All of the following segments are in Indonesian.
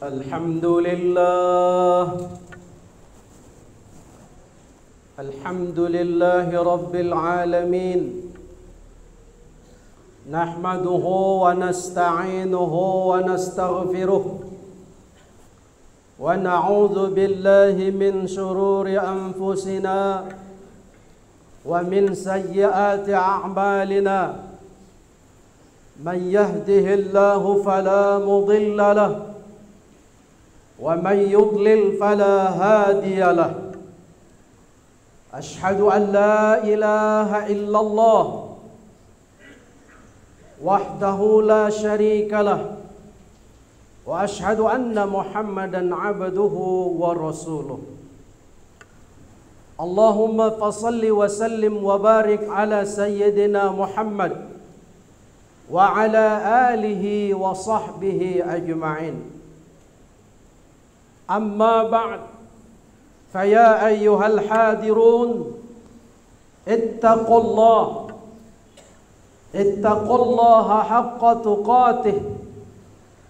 Alhamdulillahi Rabbil Alamin. Nahmaduhu wa nasta'inuhu wa nastaghfiruh wa na'udzu billahi min shururi anfusina wa min sayyiati a'malina. Man yahdihillahu fala mudilla lahu wa man yudlil fala hadiya lahu. Ashhadu an la ilaha illallah wahdahu la syarika lah wa ashhadu anna Muhammadan abduhu wa rasuluh. Allahumma fasalli wa sallim wa barik ala sayyidina Muhammad wa ala alihi wa sahbihi ajma'in. Amma ba'd, faya ayyuhal hadirun, ittaqullaha haqqa tuqatih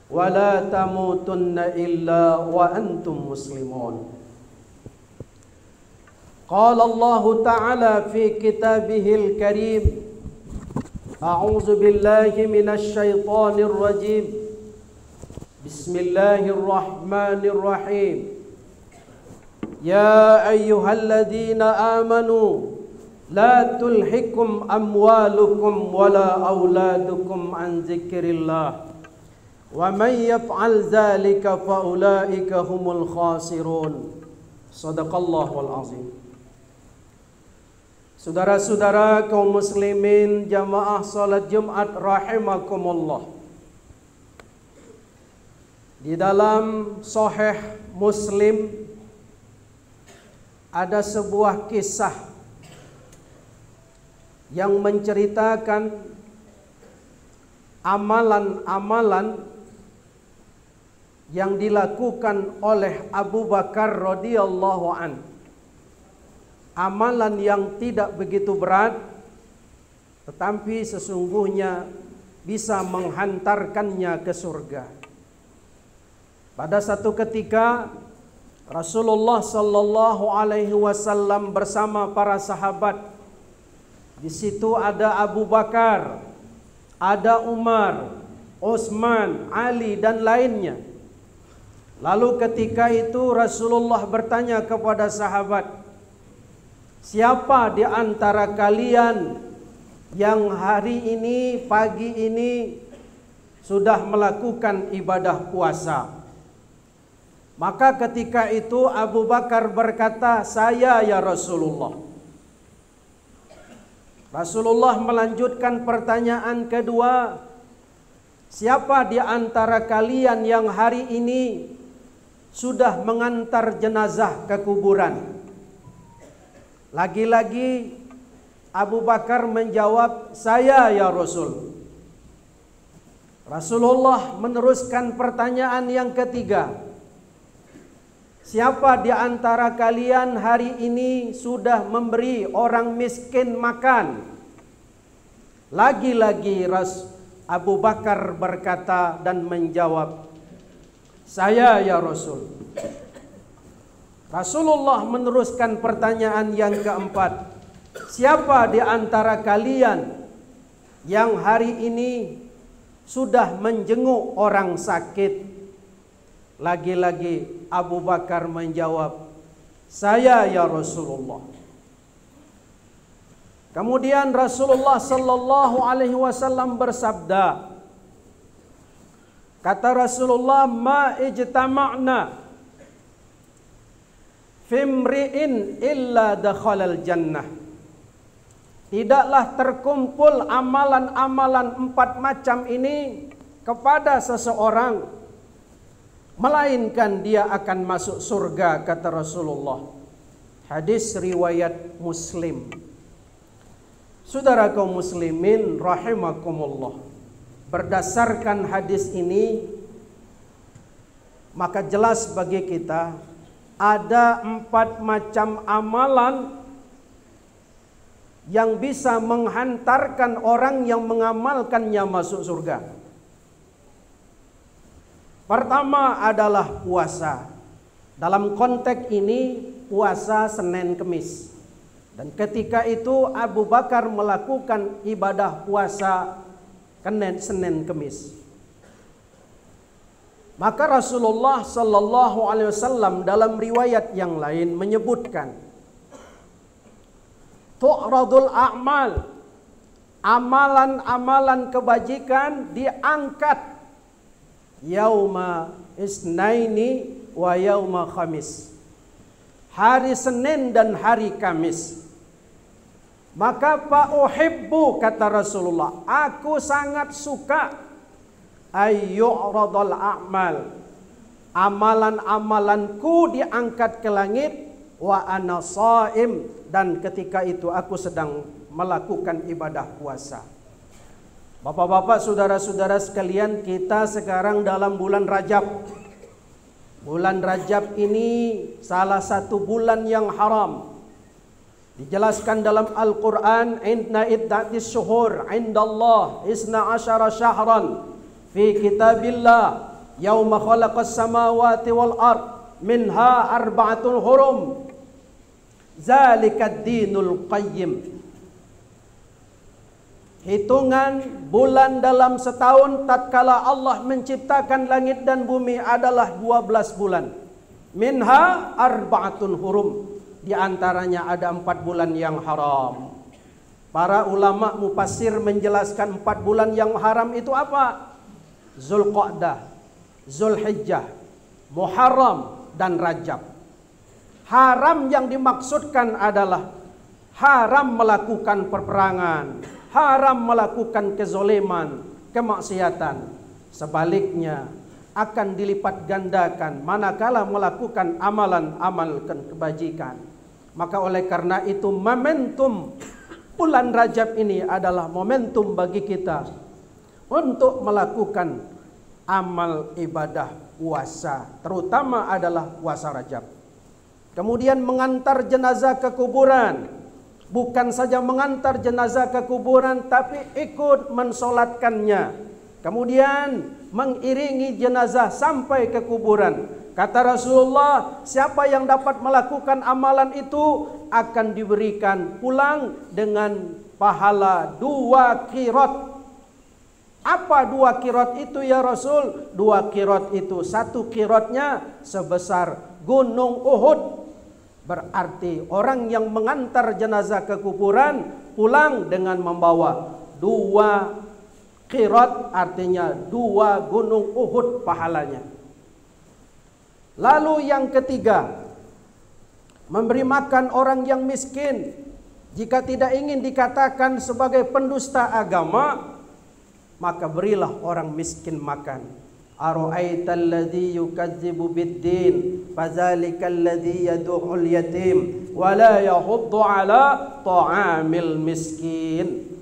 wa la tamutunna illa wa antum muslimun. Qala Allah Ta'ala fi kitabihil karim, a'udzu billahi minasy syaithanir rajim. Bismillahirrahmanirrahim. Ya ayyuhalladzina amanu la tulhikum amwalukum wala auladukum an dzikrillah wa man yaf'al dzalika fa ulaika humul khasirun. Shadaqallahul azim. Saudara-saudara kaum muslimin jamaah salat Jumat rahimakumullah. Di dalam Sahih Muslim ada sebuah kisah yang menceritakan amalan-amalan yang dilakukan oleh Abu Bakar radhiyallahu an. Amalan yang tidak begitu berat, tetapi sesungguhnya bisa menghantarkannya ke surga. Pada satu ketika Rasulullah sallallahu alaihi wasallam bersama para sahabat. Di situ ada Abu Bakar, ada Umar, Utsman, Ali dan lainnya. Lalu ketika itu Rasulullah bertanya kepada sahabat, siapa di antara kalian yang hari ini, pagi ini sudah melakukan ibadah puasa? Maka ketika itu Abu Bakar berkata, saya ya Rasulullah. Rasulullah melanjutkan pertanyaan kedua, siapa di antara kalian yang hari ini sudah mengantar jenazah ke kuburan? Lagi-lagi Abu Bakar menjawab, saya ya Rasul. Rasulullah meneruskan pertanyaan yang ketiga, siapa di antara kalian hari ini sudah memberi orang miskin makan? Lagi-lagi Abu Bakar berkata dan menjawab, saya ya Rasul. Rasulullah meneruskan pertanyaan yang keempat, siapa di antara kalian yang hari ini sudah menjenguk orang sakit? Lagi-lagi Abu Bakar menjawab, saya ya Rasulullah. Kemudian Rasulullah sallallahu alaihi wasallam bersabda, kata Rasulullah, ma ijtama'na fimri'in illa dakhalal jannah. Tidaklah terkumpul amalan-amalan 4 macam ini kepada seseorang, melainkan dia akan masuk surga, kata Rasulullah. Hadis riwayat Muslim. Saudara kaum muslimin rahimakumullah, berdasarkan hadis ini maka jelas bagi kita ada 4 macam amalan yang bisa menghantarkan orang yang mengamalkannya masuk surga. Pertama adalah puasa. Dalam konteks ini puasa Senin Kemis. Dan ketika itu Abu Bakar melakukan ibadah puasa Senin Kemis. Maka Rasulullah sallallahu alaihi wasallam dalam riwayat yang lain menyebutkan, tu'radul a'mal, amalan-amalan kebajikan diangkat yauma isnaini wa yauma khamis, hari Senin dan hari Kamis. Maka fa'uhibbu, kata Rasulullah, aku sangat suka ayyu'radul a'mal, amalan-amalanku diangkat ke langit, wa ana shaim, dan ketika itu aku sedang melakukan ibadah puasa. Bapak-bapak, saudara-saudara sekalian, kita sekarang dalam bulan Rajab. Bulan Rajab ini salah satu bulan yang haram. Dijelaskan dalam Al-Quran, inna iddatis syuhur indallah isna asyara syahran fi kitabillah yauma khalaqas samawati wal ard minha arba'atun hurum zalikad dinul qayyim. Hitungan bulan dalam setahun tatkala Allah menciptakan langit dan bumi adalah 12 bulan. Minha arba'atun hurum. Di antaranya ada 4 bulan yang haram. Para ulama mufassir menjelaskan 4 bulan yang haram itu apa? Zulqa'dah, Zulhijjah, Muharram, dan Rajab. Haram yang dimaksudkan adalah haram melakukan perperangan, haram melakukan kezoliman, kemaksiatan. Sebaliknya akan dilipat gandakan manakala melakukan amalan-amal kebajikan. Maka oleh karena itu momentum bulan Rajab ini adalah momentum bagi kita untuk melakukan amal ibadah puasa, terutama adalah puasa Rajab. Kemudian mengantar jenazah ke kuburan. Bukan saja mengantar jenazah ke kuburan, tapi ikut mensolatkannya. Kemudian mengiringi jenazah sampai ke kuburan. Kata Rasulullah, siapa yang dapat melakukan amalan itu akan diberikan pulang dengan pahala 2 qirot. Apa 2 qirot itu ya Rasul? 2 qirot itu, 1 qirotnya sebesar gunung Uhud. Berarti orang yang mengantar jenazah ke kuburan pulang dengan membawa 2 qirot, artinya 2 gunung Uhud pahalanya. Lalu yang ketiga, memberi makan orang yang miskin. Jika tidak ingin dikatakan sebagai pendusta agama, maka berilah orang miskin makan. Ara'aital ladzi yukadzibu bid-din fadzalikal ladzi yad'ul yatim wa la yahuddu ala ta'amil miskin.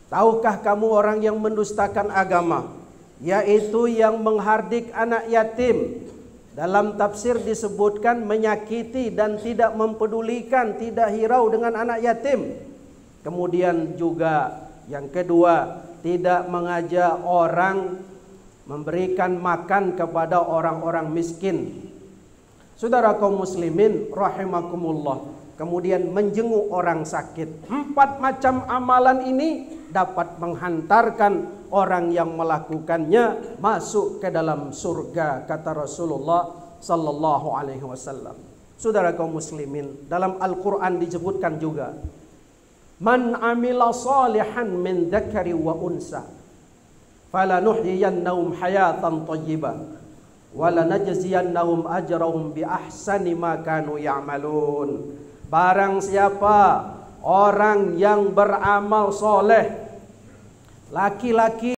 Tahukah kamu orang yang mendustakan agama, yaitu yang menghardik anak yatim? Dalam tafsir disebutkan menyakiti dan tidak mempedulikan, tidak hirau dengan anak yatim. Kemudian juga yang kedua, tidak mengajak orang memberikan makan kepada orang-orang miskin. Saudara kaum muslimin rahimakumullah. Kemudian menjenguk orang sakit. 4 macam amalan ini dapat menghantarkan orang yang melakukannya masuk ke dalam surga, kata Rasulullah sallallahu alaihi wasallam. Saudara kaum muslimin, dalam Al-Qur'an disebutkan juga, man amila salihan min dzakari wa unsa falanuhyiyannahum hayatan thayyibah wa lanajziyannahum ajrahum bi ahsani ma kanu ya'malun. Barang siapa orang yang beramal soleh, laki-laki